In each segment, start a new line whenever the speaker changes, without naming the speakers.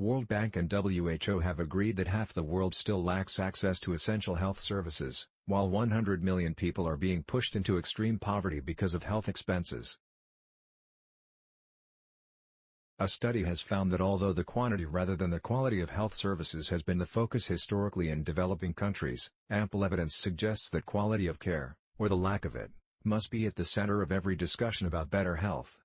World Bank and WHO have agreed that half the world still lacks access to essential health services, while 100 million people are being pushed into extreme poverty because of health expenses. A study has found that although the quantity rather than the quality of health services has been the focus historically in developing countries, ample evidence suggests that quality of care, or the lack of it, must be at the center of every discussion about better health.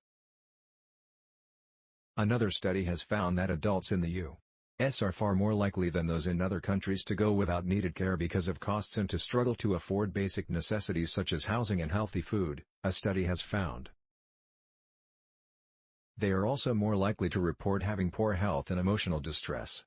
Another study has found that adults in the U.S. are far more likely than those in other countries to go without needed care because of costs and to struggle to afford basic necessities such as housing and healthy food, a study has found. They are also more likely to report having poor health and emotional distress.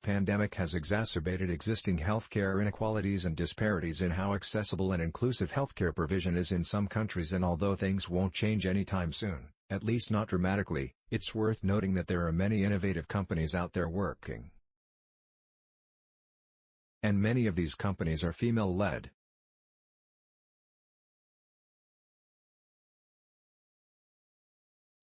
Pandemic has exacerbated existing healthcare inequalities and disparities in how accessible and inclusive healthcare provision is in some countries, and although things won't change anytime soon, at least not dramatically, it's worth noting that there are many innovative companies out there working. And many of these companies are female-led.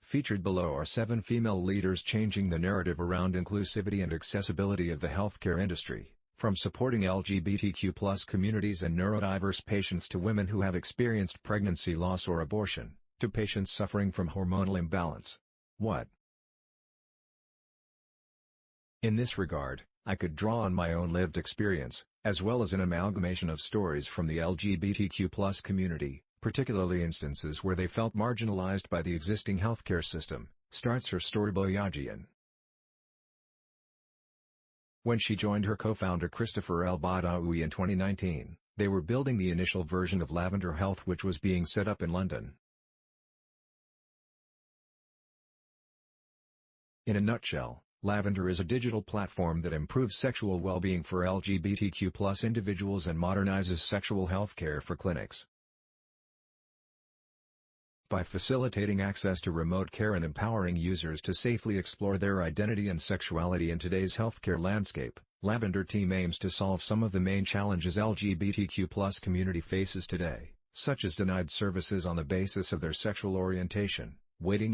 Featured below are 7 female leaders changing the narrative around inclusivity and accessibility of the healthcare industry, from supporting LGBTQ+ communities and neurodiverse patients to women who have experienced pregnancy loss or abortion, to patients suffering from hormonal imbalance. What? In this regard, I could draw on my own lived experience, as well as an amalgamation of stories from the LGBTQ+ community, particularly instances where they felt marginalized by the existing healthcare system, starts her story Boyadjian. When she joined her co-founder Christopher El Badaoui in 2019, they were building the initial version of LVNDR Health, which was being set up in London. In a nutshell, LVNDR is a digital platform that improves sexual well-being for LGBTQ+ individuals and modernizes sexual health care for clinics. By facilitating access to remote care and empowering users to safely explore their identity and sexuality in today's healthcare landscape, LVNDR team aims to solve some of the main challenges LGBTQ+ community faces today, such as denied services on the basis of their sexual orientation, waiting